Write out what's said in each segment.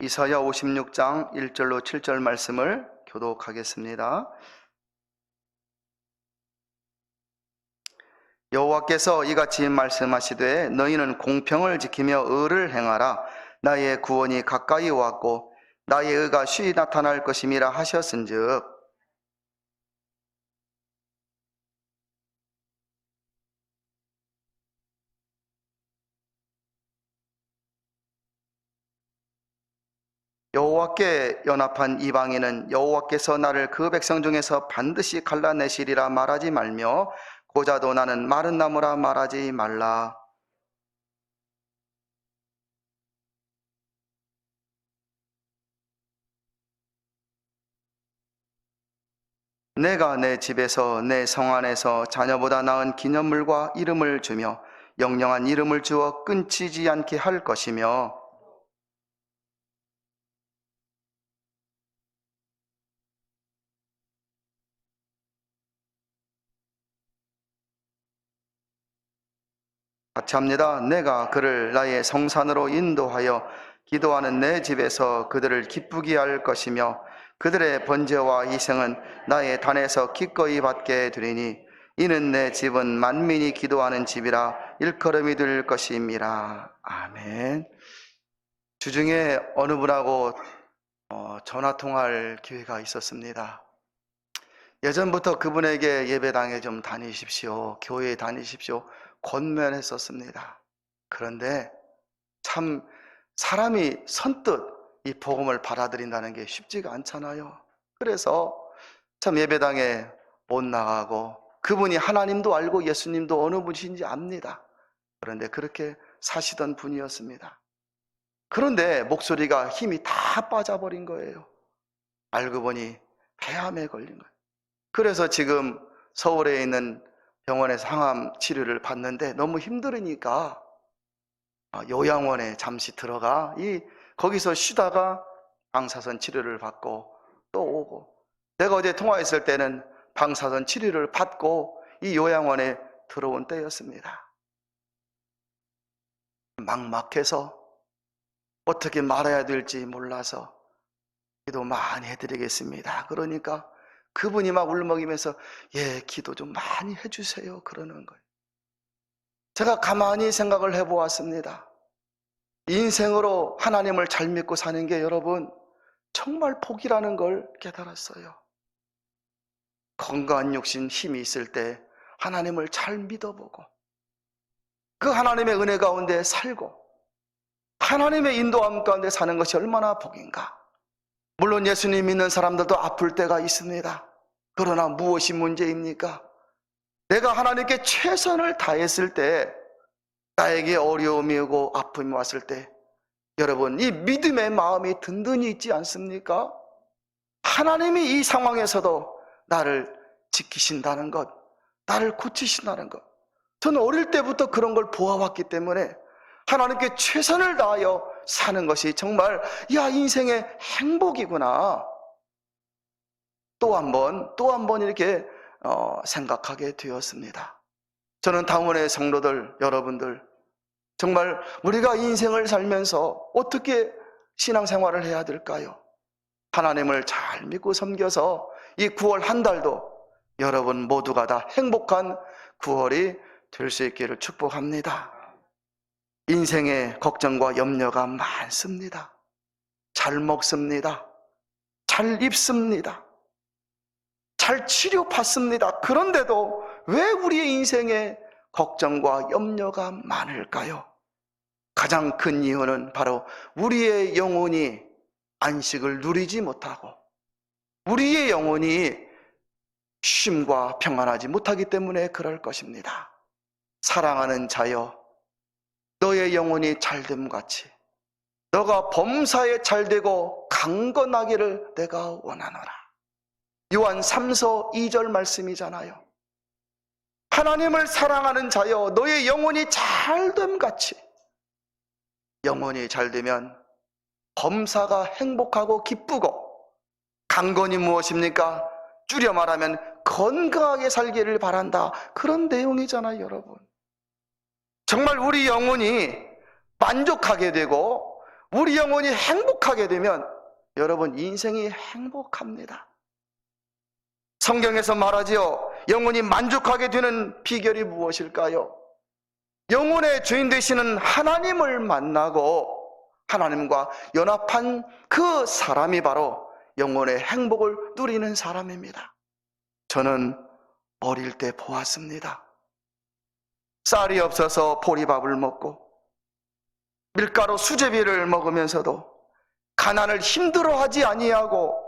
이사야 56장 1절로 7절 말씀을 교독하겠습니다. 여호와께서 이같이 말씀하시되 너희는 공평을 지키며 의를 행하라. 나의 구원이 가까이 왔고 나의 의가 쉬이 나타날 것임이라 하셨은즉 여호와께 연합한 이방인은 여호와께서 나를 그 백성 중에서 반드시 갈라내시리라 말하지 말며 고자도 나는 마른 나무라 말하지 말라. 내가 내 집에서 내 성 안에서 자녀보다 나은 기념물과 이름을 주며 영영한 이름을 주어 끊치지 않게 할 것이며 같이 합니다. 내가 그를 나의 성산으로 인도하여 기도하는 내 집에서 그들을 기쁘게 할 것이며 그들의 번제와 희생은 나의 단에서 기꺼이 받게 되리니 이는 내 집은 만민이 기도하는 집이라 일컬음이 될 것임이라. 아멘. 주중에 어느 분하고 전화 통화할 기회가 있었습니다. 예전부터 그분에게 예배당에 좀 다니십시오, 교회에 다니십시오 권면했었습니다. 그런데 참 사람이 선뜻 이 복음을 받아들인다는 게 쉽지가 않잖아요. 그래서 참 예배당에 못 나가고, 그분이 하나님도 알고 예수님도 어느 분이신지 압니다. 그런데 그렇게 사시던 분이었습니다. 그런데 목소리가 힘이 다 빠져버린 거예요. 알고 보니 폐암에 걸린 거예요. 그래서 지금 서울에 있는 병원에서 항암 치료를 받는데 너무 힘들으니까 요양원에 잠시 들어가 거기서 쉬다가 방사선 치료를 받고 또 오고, 내가 어제 통화했을 때는 방사선 치료를 받고 이 요양원에 들어온 때였습니다. 막막해서 어떻게 말해야 될지 몰라서 기도 많이 해드리겠습니다. 그러니까 그분이 막 울먹이면서 기도 좀 많이 해주세요 그러는 거예요. 제가 가만히 생각을 해보았습니다. 인생으로 하나님을 잘 믿고 사는 게 여러분 정말 복이라는 걸 깨달았어요. 건강한 육신 힘이 있을 때 하나님을 잘 믿어보고 그 하나님의 은혜 가운데 살고 하나님의 인도함 가운데 사는 것이 얼마나 복인가. 물론 예수님 믿는 사람들도 아플 때가 있습니다. 그러나 무엇이 문제입니까? 내가 하나님께 최선을 다했을 때, 나에게 어려움이 오고 아픔이 왔을 때 여러분 이 믿음의 마음이 든든히 있지 않습니까? 하나님이 이 상황에서도 나를 지키신다는 것, 나를 고치신다는 것, 저는 어릴 때부터 그런 걸 보아왔기 때문에 하나님께 최선을 다하여 사는 것이 정말 인생의 행복이구나 또 한 번 이렇게 생각하게 되었습니다. 저는 당원의 성도들 여러분들, 정말 우리가 인생을 살면서 어떻게 신앙생활을 해야 될까요? 하나님을 잘 믿고 섬겨서 이 9월 한 달도 여러분 모두가 다 행복한 9월이 될 수 있기를 축복합니다. 인생에 걱정과 염려가 많습니다. 잘 먹습니다. 잘 입습니다. 잘 치료받습니다. 그런데도 왜 우리의 인생에 걱정과 염려가 많을까요? 가장 큰 이유는 바로 우리의 영혼이 안식을 누리지 못하고 우리의 영혼이 쉼과 평안하지 못하기 때문에 그럴 것입니다. 사랑하는 자여, 너의 영혼이 잘됨 같이 너가 범사에 잘되고 강건하기를 내가 원하노라. 요한 3서 2절 말씀이잖아요. 하나님을 사랑하는 자여, 너의 영혼이 잘됨 같이, 영혼이 잘되면 범사가 행복하고 기쁘고, 강건이 무엇입니까? 줄여 말하면 건강하게 살기를 바란다, 그런 내용이잖아요. 여러분 정말 우리 영혼이 만족하게 되고 우리 영혼이 행복하게 되면 여러분 인생이 행복합니다. 성경에서 말하지요. 영혼이 만족하게 되는 비결이 무엇일까요? 영혼의 주인 되시는 하나님을 만나고 하나님과 연합한 그 사람이 바로 영혼의 행복을 누리는 사람입니다. 저는 어릴 때 보았습니다. 쌀이 없어서 보리밥을 먹고 밀가루 수제비를 먹으면서도 가난을 힘들어하지 아니하고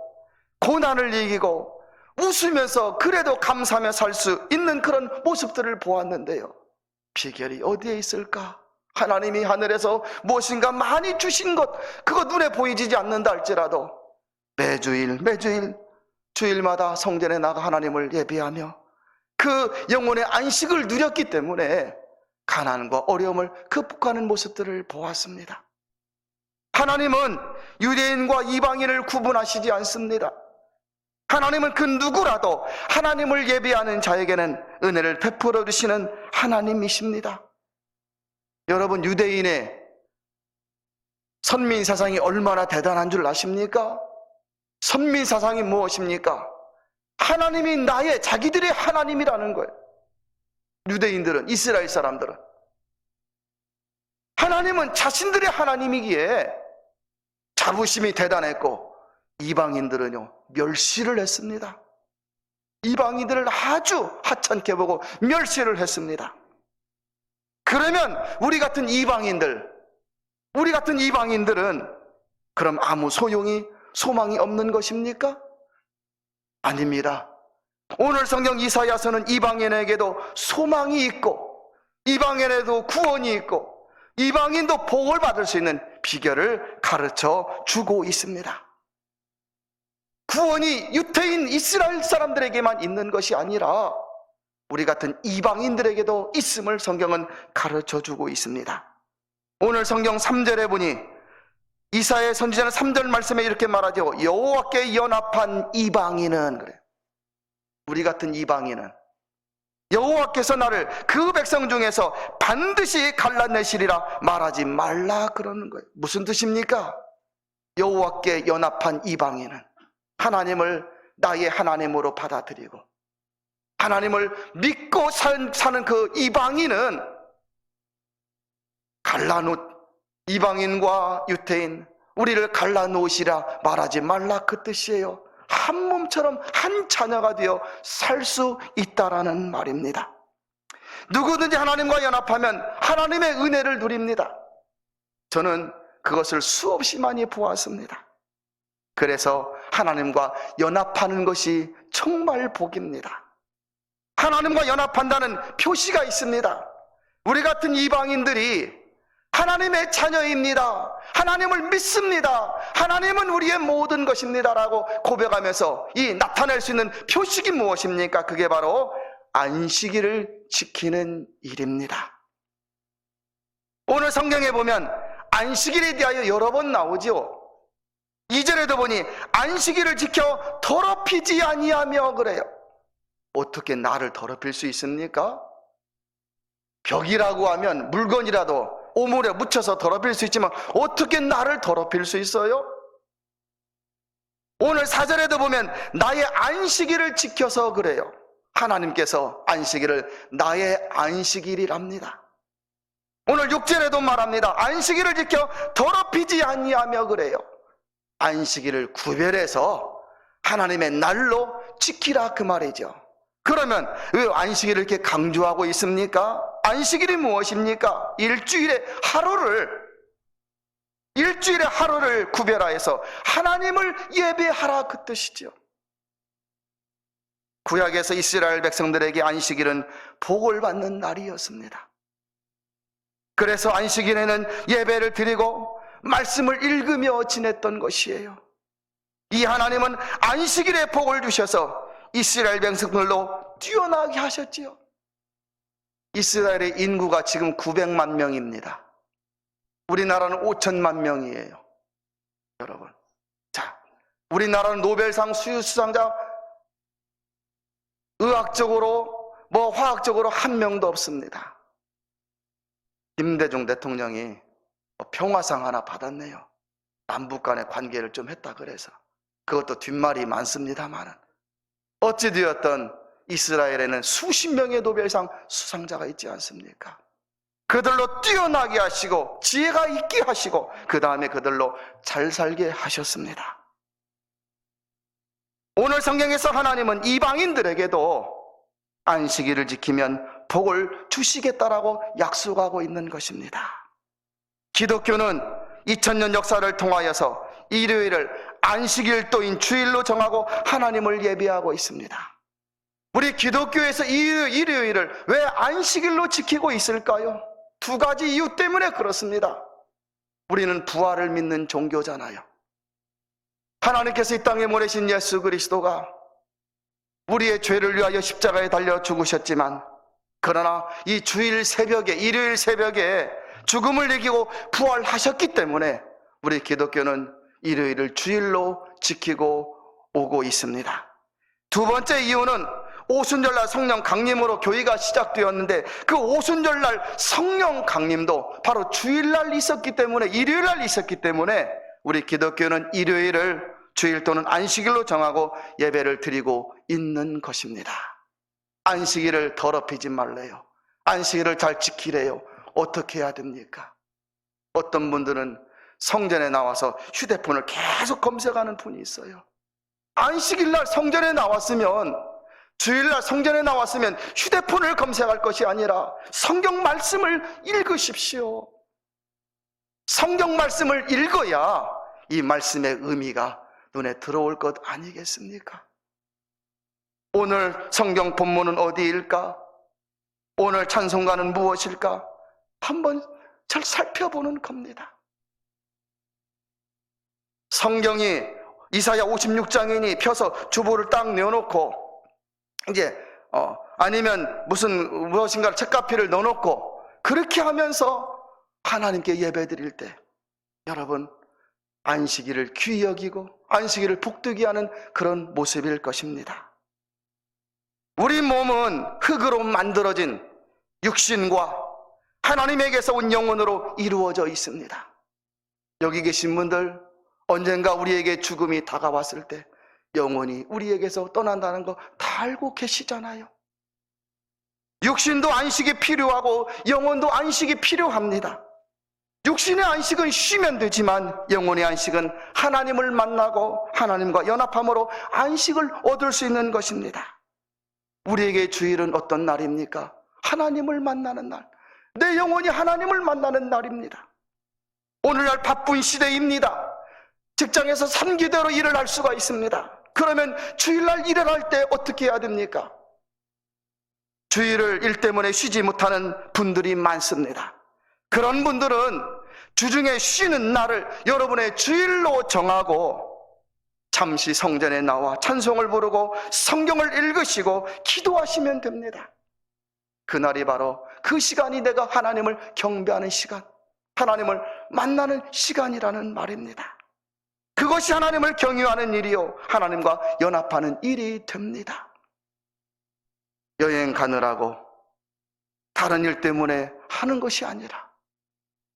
고난을 이기고 웃으면서 그래도 감사하며 살 수 있는 그런 모습들을 보았는데요. 비결이 어디에 있을까? 하나님이 하늘에서 무엇인가 많이 주신 것, 그거 눈에 보이지 않는다 할지라도 매주일 주일마다 성전에 나가 하나님을 예배하며 그 영혼의 안식을 누렸기 때문에 가난과 어려움을 극복하는 모습들을 보았습니다. 하나님은 유대인과 이방인을 구분하시지 않습니다. 하나님은 그 누구라도 하나님을 예배하는 자에게는 은혜를 베풀어 주시는 하나님이십니다. 여러분, 유대인의 선민사상이 얼마나 대단한 줄 아십니까? 선민사상이 무엇입니까? 하나님이 나의, 자기들의 하나님이라는 거예요. 유대인들은, 이스라엘 사람들은 하나님은 자신들의 하나님이기에 자부심이 대단했고, 이방인들은요 멸시를 했습니다. 이방인들을 아주 하찮게 보고 멸시를 했습니다. 그러면 우리 같은 이방인들은 그럼 아무 소망이 없는 것입니까? 아닙니다. 오늘 성경 이사야서는 이방인에게도 소망이 있고, 이방인에도 구원이 있고, 이방인도 복을 받을 수 있는 비결을 가르쳐 주고 있습니다. 구원이 유태인 이스라엘 사람들에게만 있는 것이 아니라 우리 같은 이방인들에게도 있음을 성경은 가르쳐 주고 있습니다. 오늘 성경 3절에 보니 이사야 선지자는 3절 말씀에 이렇게 말하죠. 여호와께 연합한 이방인은, 그래요. 우리 같은 이방인은 여호와께서 나를 그 백성 중에서 반드시 갈라내시리라 말하지 말라 그러는 거예요. 무슨 뜻입니까? 여호와께 연합한 이방인은 하나님을 나의 하나님으로 받아들이고 하나님을 믿고 사는 그 이방인은 이방인과 유태인, 우리를 갈라놓으시라 말하지 말라 그 뜻이에요. 한 몸처럼 한 자녀가 되어 살 수 있다라는 말입니다. 누구든지 하나님과 연합하면 하나님의 은혜를 누립니다. 저는 그것을 수없이 많이 보았습니다. 그래서 하나님과 연합하는 것이 정말 복입니다. 하나님과 연합한다는 표시가 있습니다. 우리 같은 이방인들이 하나님의 자녀입니다. 하나님을 믿습니다. 하나님은 우리의 모든 것입니다 라고 고백하면서 이 나타낼 수 있는 표식이 무엇입니까? 그게 바로 안식일을 지키는 일입니다. 오늘 성경에 보면 안식일에 대하여 여러 번 나오죠. 2절에도 보니 안식일을 지켜 더럽히지 아니하며 그래요. 어떻게 나를 더럽힐 수 있습니까? 벽이라고 하면 물건이라도 오물에 묻혀서 더럽힐 수 있지만 어떻게 나를 더럽힐 수 있어요? 오늘 4절에도 보면 나의 안식일을 지켜서 그래요. 하나님께서 안식일을 나의 안식일이랍니다. 오늘 6절에도 말합니다. 안식일을 지켜 더럽히지 아니하며 그래요. 안식일을 구별해서 하나님의 날로 지키라 그 말이죠. 그러면 왜 안식일을 이렇게 강조하고 있습니까? 안식일이 무엇입니까? 일주일에 하루를 구별하여서 하나님을 예배하라 그 뜻이죠. 구약에서 이스라엘 백성들에게 안식일은 복을 받는 날이었습니다. 그래서 안식일에는 예배를 드리고 말씀을 읽으며 지냈던 것이에요. 이 하나님은 안식일에 복을 주셔서 이스라엘 백성들로 뛰어나게 하셨지요. 이스라엘의 인구가 지금 900만 명입니다. 우리나라는 5천만 명이에요. 여러분, 자, 우리나라는 노벨상 수상자 의학적으로 화학적으로 한 명도 없습니다. 김대중 대통령이 평화상 하나 받았네요. 남북 간의 관계를 좀 했다 그래서. 그것도 뒷말이 많습니다만은 어찌되었던 이스라엘에는 수십 명의 노벨상 수상자가 있지 않습니까? 그들로 뛰어나게 하시고 지혜가 있게 하시고 그 다음에 그들로 잘 살게 하셨습니다. 오늘 성경에서 하나님은 이방인들에게도 안식일을 지키면 복을 주시겠다라고 약속하고 있는 것입니다. 기독교는 2000년 역사를 통하여서 일요일을 안식일도인 주일로 정하고 하나님을 예배하고 있습니다. 우리 기독교에서 일요일을 왜 안식일로 지키고 있을까요? 두 가지 이유 때문에 그렇습니다. 우리는 부활을 믿는 종교잖아요. 하나님께서 이 땅에 보내신 예수 그리스도가 우리의 죄를 위하여 십자가에 달려 죽으셨지만, 그러나 이 주일 새벽에, 일요일 새벽에 죽음을 이기고 부활하셨기 때문에 우리 기독교는 일요일을 주일로 지키고 오고 있습니다. 두 번째 이유는 오순절날 성령 강림으로 교회가 시작되었는데, 그 오순절날 성령 강림도 바로 주일날 있었기 때문에, 일요일날 있었기 때문에 우리 기독교는 일요일을 주일 또는 안식일로 정하고 예배를 드리고 있는 것입니다. 안식일을 더럽히지 말래요. 안식일을 잘 지키래요. 어떻게 해야 됩니까? 어떤 분들은 성전에 나와서 휴대폰을 계속 검색하는 분이 있어요. 안식일날 성전에 나왔으면, 주일날 성전에 나왔으면 휴대폰을 검색할 것이 아니라 성경 말씀을 읽으십시오. 성경 말씀을 읽어야 이 말씀의 의미가 눈에 들어올 것 아니겠습니까? 오늘 성경 본문은 어디일까? 오늘 찬송가는 무엇일까? 한번 잘 살펴보는 겁니다. 성경이 이사야 56장이니 펴서 주보를 딱 내어놓고 이제 아니면 무엇인가 책가피를 넣어놓고 그렇게 하면서 하나님께 예배드릴 때, 여러분, 안식일을 귀히 여기고 안식일을 복되게 하는 그런 모습일 것입니다. 우리 몸은 흙으로 만들어진 육신과 하나님에게서 온 영혼으로 이루어져 있습니다. 여기 계신 분들, 언젠가 우리에게 죽음이 다가왔을 때 영혼이 우리에게서 떠난다는 거 다 알고 계시잖아요. 육신도 안식이 필요하고 영혼도 안식이 필요합니다. 육신의 안식은 쉬면 되지만 영혼의 안식은 하나님을 만나고 하나님과 연합함으로 안식을 얻을 수 있는 것입니다. 우리에게 주일은 어떤 날입니까? 하나님을 만나는 날. 내 영혼이 하나님을 만나는 날입니다. 오늘날 바쁜 시대입니다. 직장에서 3교대로 일을 할 수가 있습니다. 그러면 주일날 일을 할 때 어떻게 해야 됩니까? 주일을 일 때문에 쉬지 못하는 분들이 많습니다. 그런 분들은 주중에 쉬는 날을 여러분의 주일로 정하고 잠시 성전에 나와 찬송을 부르고 성경을 읽으시고 기도하시면 됩니다. 그날이 바로 그 시간이 내가 하나님을 경배하는 시간, 하나님을 만나는 시간이라는 말입니다. 그것이 하나님을 경유하는 일이요, 하나님과 연합하는 일이 됩니다. 여행 가느라고 다른 일 때문에 하는 것이 아니라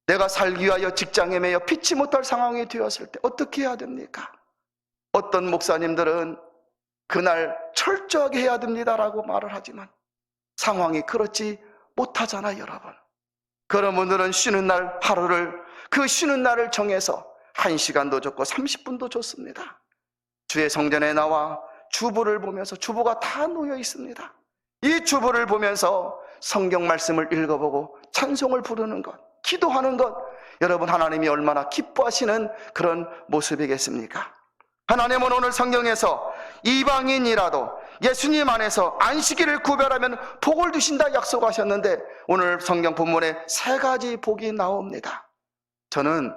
내가 살기 위하여 직장에 매여 피치 못할 상황이 되었을 때 어떻게 해야 됩니까? 어떤 목사님들은 그날 철저하게 해야 됩니다라고 말을 하지만 상황이 그렇지 못하잖아요, 여러분. 그런 분들은 쉬는 날 하루를, 그 쉬는 날을 정해서 1시간도 좋고 30분도 좋습니다. 주의 성전에 나와 주보를 보면서, 주보가 다 놓여 있습니다. 이 주보를 보면서 성경 말씀을 읽어보고 찬송을 부르는 것, 기도하는 것, 여러분, 하나님이 얼마나 기뻐하시는 그런 모습이겠습니까? 하나님은 오늘 성경에서 이방인이라도 예수님 안에서 안식일을 구별하면 복을 주신다 약속하셨는데, 오늘 성경 본문에 3가지 복이 나옵니다. 저는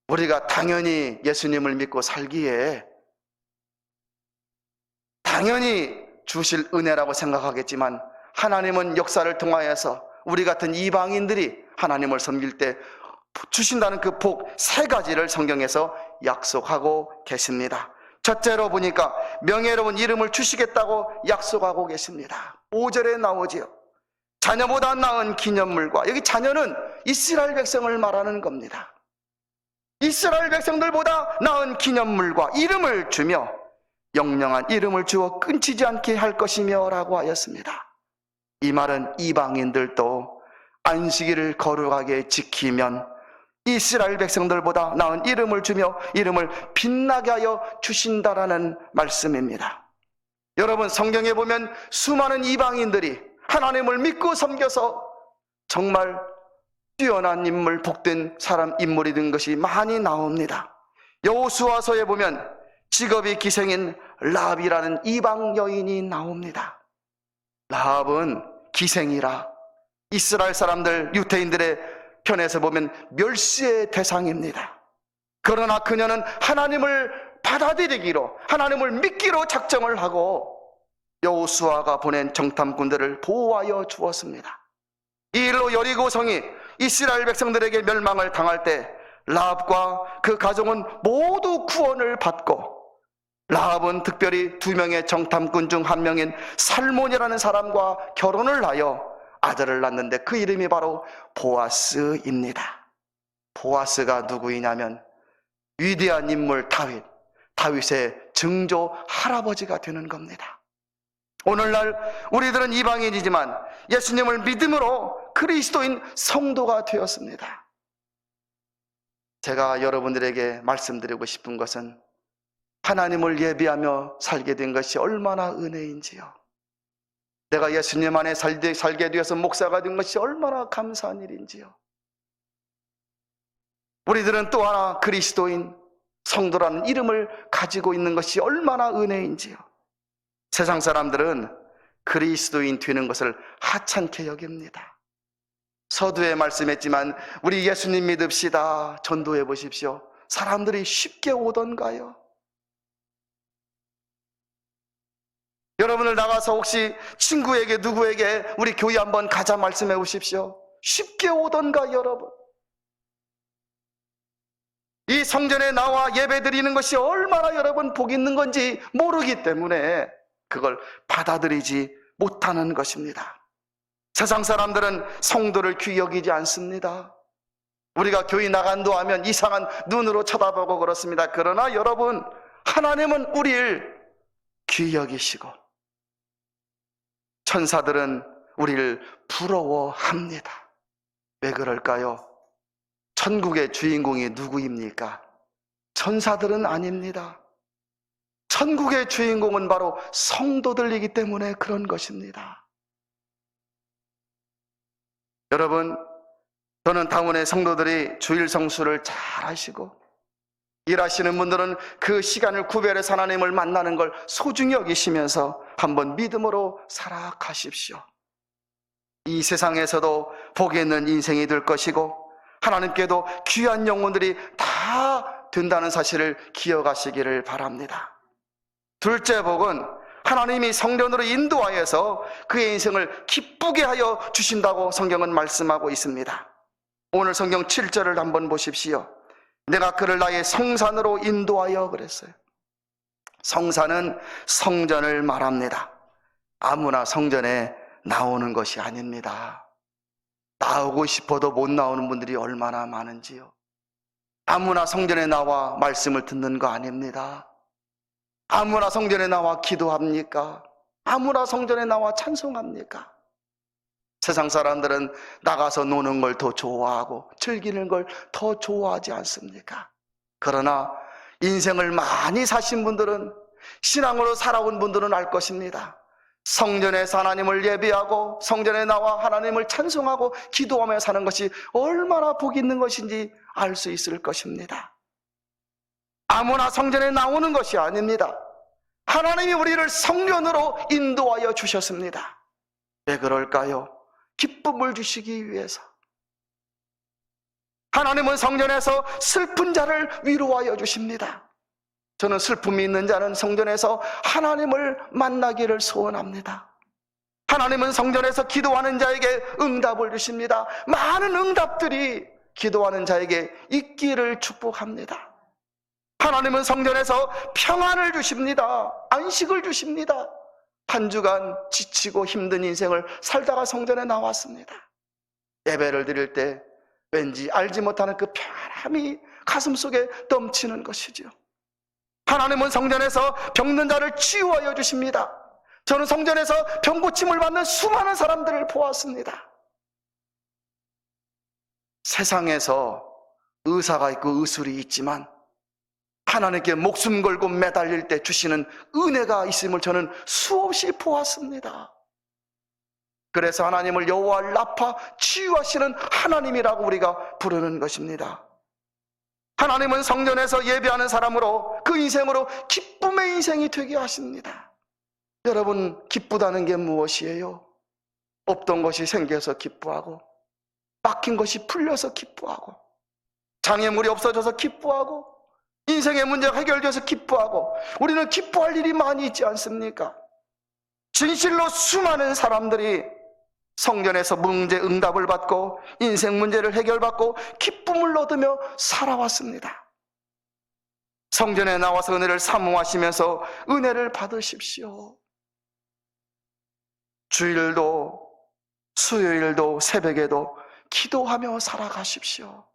우리가 당연히 예수님을 믿고 살기에 당연히 주실 은혜라고 생각하겠지만, 하나님은 역사를 통하여서 우리 같은 이방인들이 하나님을 섬길 때 주신다는 그 복 3가지를 성경에서 약속하고 계십니다. 첫째로 보니까 명예로운 이름을 주시겠다고 약속하고 계십니다. 5절에 나오지요. 자녀보다 나은 기념물과, 여기 자녀는 이스라엘 백성을 말하는 겁니다. 이 이스라엘 백성들보다 나은 기념물과 이름을 주며 영영한 이름을 주어 끊치지 않게 할 것이며 라고 하였습니다. 이 말은 이방인들도 안식일을 거룩하게 지키면 이스라엘 백성들보다 나은 이름을 주며 이름을 빛나게 하여 주신다라는 말씀입니다. 여러분, 성경에 보면 수많은 이방인들이 하나님을 믿고 섬겨서 정말 뛰어난 인물, 복된 사람 인물이 된 것이 많이 나옵니다. 여호수아서에 보면 직업이 기생인 라합이라는 이방 여인이 나옵니다. 라합은 기생이라 이스라엘 사람들, 유대인들의 편에서 보면 멸시의 대상입니다. 그러나 그녀는 하나님을 받아들이기로, 하나님을 믿기로 작정을 하고 여호수아가 보낸 정탐꾼들을 보호하여 주었습니다. 이 일로 여리고성이 이스라엘 백성들에게 멸망을 당할 때 라합과 그 가족은 모두 구원을 받고, 라합은 특별히 2명의 정탐꾼 중 한 명인 살몬이라는 사람과 결혼을 하여 아들을 낳는데 그 이름이 바로 보아스입니다. 보아스가 누구이냐면 위대한 인물 다윗의 증조 할아버지가 되는 겁니다. 오늘날 우리들은 이방인이지만 예수님을 믿음으로 그리스도인 성도가 되었습니다. 제가 여러분들에게 말씀드리고 싶은 것은 하나님을 예비하며 살게 된 것이 얼마나 은혜인지요. 내가 예수님 안에 살게 되어서 목사가 된 것이 얼마나 감사한 일인지요. 우리들은 또 하나 그리스도인 성도라는 이름을 가지고 있는 것이 얼마나 은혜인지요. 세상 사람들은 그리스도인 되는 것을 하찮게 여깁니다. 서두에 말씀했지만 우리 예수님 믿읍시다. 전도해 보십시오. 사람들이 쉽게 오던가요? 여러분들 나가서 혹시 친구에게 누구에게 우리 교회 한번 가자 말씀해 보십시오. 쉽게 오던가 여러분? 이 성전에 나와 예배 드리는 것이 얼마나 여러분 복 있는 건지 모르기 때문에 그걸 받아들이지 못하는 것입니다. 세상 사람들은 성도를 귀히 여기지 않습니다. 우리가 교회 나간도 하면 이상한 눈으로 쳐다보고 그렇습니다. 그러나 여러분, 하나님은 우리를 귀히 여기시고 천사들은 우리를 부러워합니다. 왜 그럴까요? 천국의 주인공이 누구입니까? 천사들은 아닙니다. 천국의 주인공은 바로 성도들이기 때문에 그런 것입니다. 여러분, 저는 당원의 성도들이 주일 성수를 잘 하시고 일하시는 분들은 그 시간을 구별해서 하나님을 만나는 걸 소중히 여기시면서 한번 믿음으로 살아가십시오. 이 세상에서도 복이 있는 인생이 될 것이고 하나님께도 귀한 영혼들이 다 된다는 사실을 기억하시기를 바랍니다. 둘째 복은 하나님이 성령으로 인도하여서 그의 인생을 기쁘게 하여 주신다고 성경은 말씀하고 있습니다. 오늘 성경 7절을 한번 보십시오. 내가 그를 나의 성산으로 인도하여 그랬어요. 성산은 성전을 말합니다. 아무나 성전에 나오는 것이 아닙니다. 나오고 싶어도 못 나오는 분들이 얼마나 많은지요. 아무나 성전에 나와 말씀을 듣는 거 아닙니다. 아무나 성전에 나와 기도합니까? 아무나 성전에 나와 찬송합니까? 세상 사람들은 나가서 노는 걸 더 좋아하고 즐기는 걸 더 좋아하지 않습니까? 그러나 인생을 많이 사신 분들은, 신앙으로 살아온 분들은 알 것입니다. 성전에서 하나님을 예배하고 성전에 나와 하나님을 찬송하고 기도하며 사는 것이 얼마나 복 있는 것인지 알 수 있을 것입니다. 아무나 성전에 나오는 것이 아닙니다. 하나님이 우리를 성전으로 인도하여 주셨습니다. 왜 그럴까요? 기쁨을 주시기 위해서. 하나님은 성전에서 슬픈 자를 위로하여 주십니다. 저는 슬픔이 있는 자는 성전에서 하나님을 만나기를 소원합니다. 하나님은 성전에서 기도하는 자에게 응답을 주십니다. 많은 응답들이 기도하는 자에게 있기를 축복합니다. 하나님은 성전에서 평안을 주십니다. 안식을 주십니다. 한 주간 지치고 힘든 인생을 살다가 성전에 나왔습니다. 예배를 드릴 때 왠지 알지 못하는 그 평안함이 가슴 속에 넘치는 것이지요. 하나님은 성전에서 병든 자를 치유하여 주십니다. 저는 성전에서 병고침을 받는 수많은 사람들을 보았습니다. 세상에서 의사가 있고 의술이 있지만 하나님께 목숨 걸고 매달릴 때 주시는 은혜가 있음을 저는 수없이 보았습니다. 그래서 하나님을 여호와 라파, 치유하시는 하나님이라고 우리가 부르는 것입니다. 하나님은 성전에서 예배하는 사람으로 그 인생으로 기쁨의 인생이 되게 하십니다. 여러분, 기쁘다는 게 무엇이에요? 없던 것이 생겨서 기뻐하고, 막힌 것이 풀려서 기뻐하고, 장애물이 없어져서 기뻐하고, 인생의 문제가 해결돼서 기뻐하고, 우리는 기뻐할 일이 많이 있지 않습니까? 진실로 수많은 사람들이 성전에서 문제 응답을 받고 인생 문제를 해결받고 기쁨을 얻으며 살아왔습니다. 성전에 나와서 은혜를 사모하시면서 은혜를 받으십시오. 주일도 수요일도 새벽에도 기도하며 살아가십시오.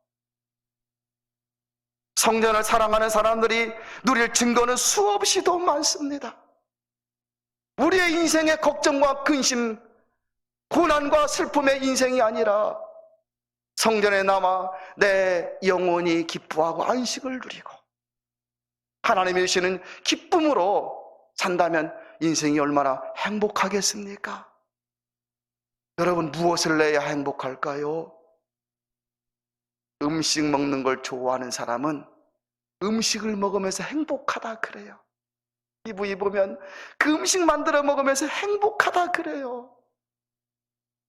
성전을 사랑하는 사람들이 누릴 증거는 수없이도 많습니다. 우리의 인생의 걱정과 근심, 고난과 슬픔의 인생이 아니라 성전에 남아 내 영혼이 기뻐하고 안식을 누리고 하나님이 주시는 기쁨으로 산다면 인생이 얼마나 행복하겠습니까? 여러분, 무엇을 내야 행복할까요? 음식 먹는 걸 좋아하는 사람은 음식을 먹으면서 행복하다 그래요. 이부 입으면 그 음식 만들어 먹으면서 행복하다 그래요.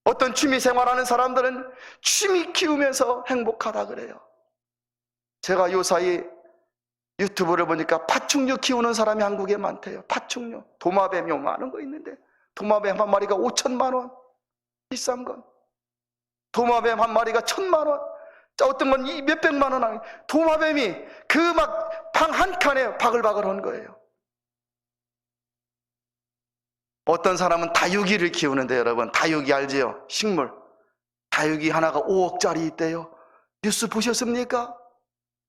어떤 취미 생활하는 사람들은 취미 키우면서 행복하다 그래요. 제가 요사이 유튜브를 보니까 파충류 키우는 사람이 한국에 많대요. 파충류, 도마뱀이 많은 거 있는데 도마뱀 한 마리가 5천만 원, 비싼 건. 도마뱀 한 마리가 1,000만 원, 어떤 건 몇백만 원. 도마뱀이 그 막 방 한 칸에 바글바글 한 거예요. 어떤 사람은 다육이를 키우는데, 여러분, 다육이 알지요? 식물. 다육이 하나가 5억짜리 있대요. 뉴스 보셨습니까?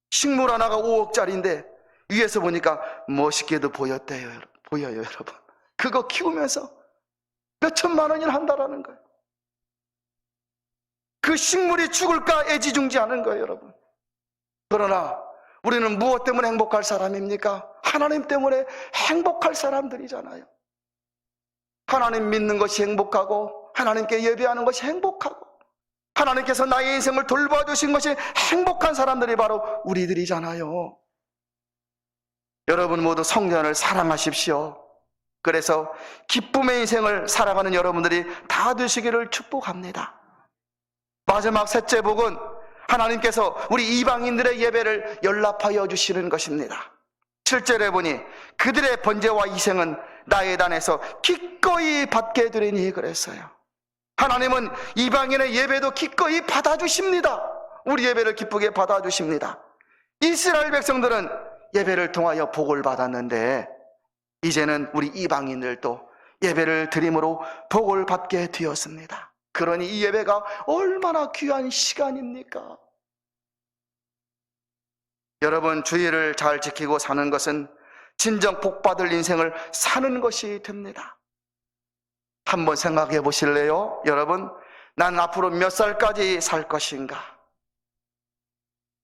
식물 하나가 5억짜리인데 위에서 보니까 멋있게도 보여요, 여러분. 그거 키우면서 몇 천만 원이나 한다라는 거예요. 그 식물이 죽을까 애지중지하는 거예요, 여러분. 그러나 우리는 무엇 때문에 행복할 사람입니까? 하나님 때문에 행복할 사람들이잖아요. 하나님 믿는 것이 행복하고 하나님께 예배하는 것이 행복하고 하나님께서 나의 인생을 돌봐주신 것이 행복한 사람들이 바로 우리들이잖아요. 여러분 모두 성전을 사랑하십시오. 그래서 기쁨의 인생을 살아가는 여러분들이 다 되시기를 축복합니다. 마지막 셋째 복은 하나님께서 우리 이방인들의 예배를 연락하여 주시는 것입니다. 7절에 보니 그들의 번제와 희생은 나의 단에서 기꺼이 받게 되리니 그랬어요. 하나님은 이방인의 예배도 기꺼이 받아주십니다. 우리 예배를 기쁘게 받아주십니다. 이스라엘 백성들은 예배를 통하여 복을 받았는데 이제는 우리 이방인들도 예배를 드림으로 복을 받게 되었습니다. 그러니 이 예배가 얼마나 귀한 시간입니까? 여러분, 주의를 잘 지키고 사는 것은 진정 복받을 인생을 사는 것이 됩니다. 한번 생각해 보실래요? 여러분, 난 앞으로 몇 살까지 살 것인가?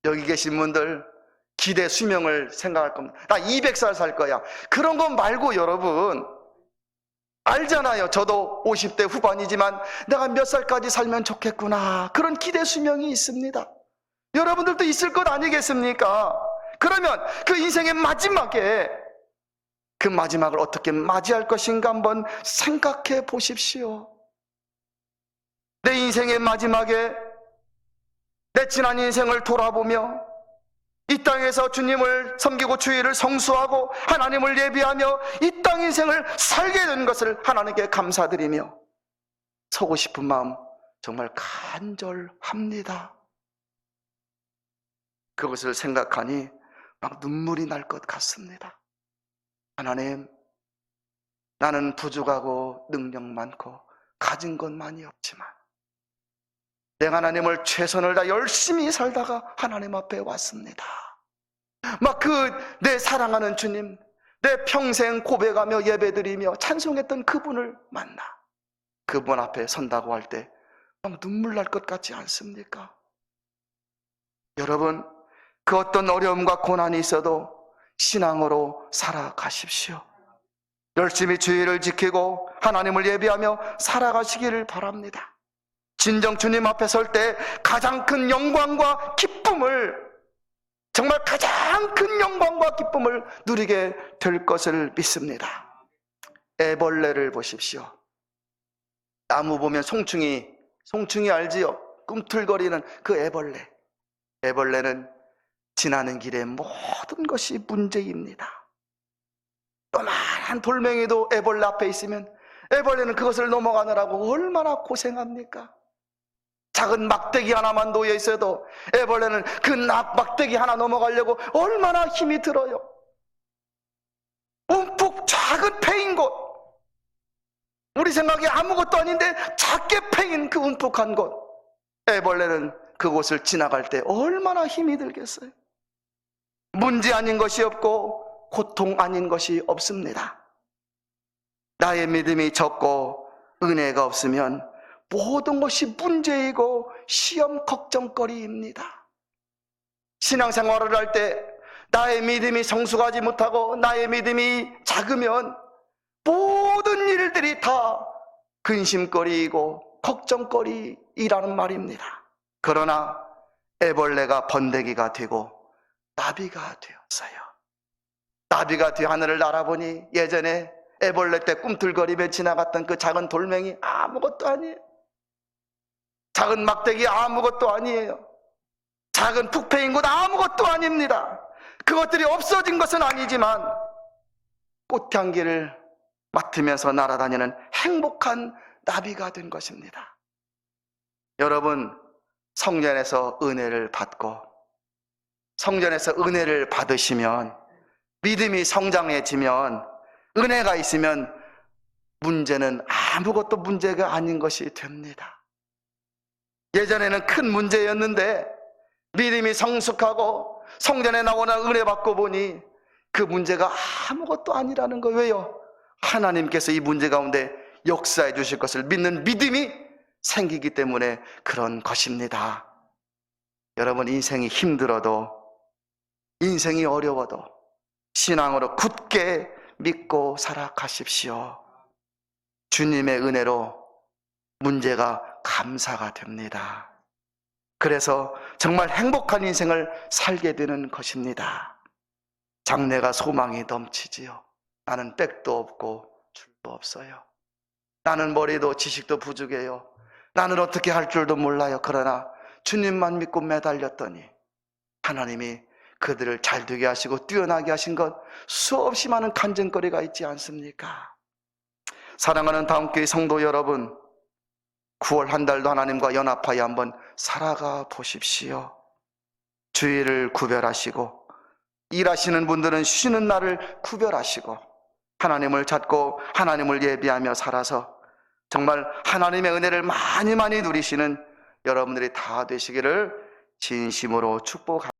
여기 계신 분들 기대 수명을 생각할 겁니다. 나 200살 살 거야. 그런 거 말고 여러분, 알잖아요. 저도 50대 후반이지만 내가 몇 살까지 살면 좋겠구나. 그런 기대 수명이 있습니다. 여러분들도 있을 것 아니겠습니까? 그러면 그 인생의 마지막에 그 마지막을 어떻게 맞이할 것인가 한번 생각해 보십시오. 내 인생의 마지막에 내 지난 인생을 돌아보며 이 땅에서 주님을 섬기고 주의를 성수하고 하나님을 예비하며 이 땅 인생을 살게 된 것을 하나님께 감사드리며 서고 싶은 마음 정말 간절합니다. 그것을 생각하니 막 눈물이 날 것 같습니다. 하나님, 나는 부족하고 능력 많고 가진 것 많이 없지만 내가 하나님을 최선을 다 열심히 살다가 하나님 앞에 왔습니다. 막 내 사랑하는 주님, 내 평생 고백하며 예배드리며 찬송했던 그분을 만나 그분 앞에 선다고 할 때 막 눈물 날 것 같지 않습니까? 여러분, 그 어떤 어려움과 고난이 있어도 신앙으로 살아가십시오. 열심히 주의를 지키고 하나님을 예배하며 살아가시기를 바랍니다. 진정 주님 앞에 설 때 가장 큰 영광과 기쁨을, 정말 가장 큰 영광과 기쁨을 누리게 될 것을 믿습니다. 애벌레를 보십시오. 나무 보면 송충이 알지요? 꿈틀거리는 그 애벌레. 애벌레는 지나는 길에 모든 것이 문제입니다. 요만한 돌멩이도 애벌레 앞에 있으면 애벌레는 그것을 넘어가느라고 얼마나 고생합니까? 작은 막대기 하나만 놓여 있어도 애벌레는 그 막대기 하나 넘어가려고 얼마나 힘이 들어요. 움푹 작은 패인 곳, 우리 생각에 아무것도 아닌데 작게 패인 그 움푹한 곳, 애벌레는 그곳을 지나갈 때 얼마나 힘이 들겠어요. 문제 아닌 것이 없고 고통 아닌 것이 없습니다. 나의 믿음이 적고 은혜가 없으면 모든 것이 문제이고 시험 걱정거리입니다. 신앙생활을 할 때 나의 믿음이 성숙하지 못하고 나의 믿음이 작으면 모든 일들이 다 근심거리이고 걱정거리이라는 말입니다. 그러나 애벌레가 번데기가 되고 나비가 되었어요. 나비가 되어 하늘을 날아보니 예전에 애벌레 때 꿈틀거리며 지나갔던 그 작은 돌멩이 아무것도 아니에요. 작은 막대기 아무것도 아니에요. 작은 푹패인 곳 아무것도 아닙니다. 그것들이 없어진 것은 아니지만 꽃향기를 맡으면서 날아다니는 행복한 나비가 된 것입니다. 여러분, 성전에서 은혜를 받고 성전에서 은혜를 받으시면, 믿음이 성장해지면, 은혜가 있으면 문제는 아무것도 문제가 아닌 것이 됩니다. 예전에는 큰 문제였는데 믿음이 성숙하고 성전에 나오나 은혜 받고 보니 그 문제가 아무것도 아니라는 거예요. 왜요? 하나님께서 이 문제 가운데 역사해 주실 것을 믿는 믿음이 생기기 때문에 그런 것입니다. 여러분, 인생이 힘들어도, 인생이 어려워도 신앙으로 굳게 믿고 살아가십시오. 주님의 은혜로 문제가 감사가 됩니다. 그래서 정말 행복한 인생을 살게 되는 것입니다. 장래가 소망이 넘치지요. 나는 백도 없고 줄도 없어요. 나는 머리도 지식도 부족해요. 나는 어떻게 할 줄도 몰라요. 그러나 주님만 믿고 매달렸더니 하나님이 그들을 잘 되게 하시고 뛰어나게 하신 것 수없이 많은 간증거리가 있지 않습니까? 사랑하는 다음교회 성도 여러분, 9월 한 달도 하나님과 연합하여 한번 살아가 보십시오. 주일을 구별하시고, 일하시는 분들은 쉬는 날을 구별하시고 하나님을 찾고 하나님을 예비하며 살아서 정말 하나님의 은혜를 많이 누리시는 여러분들이 다 되시기를 진심으로 축복합니다.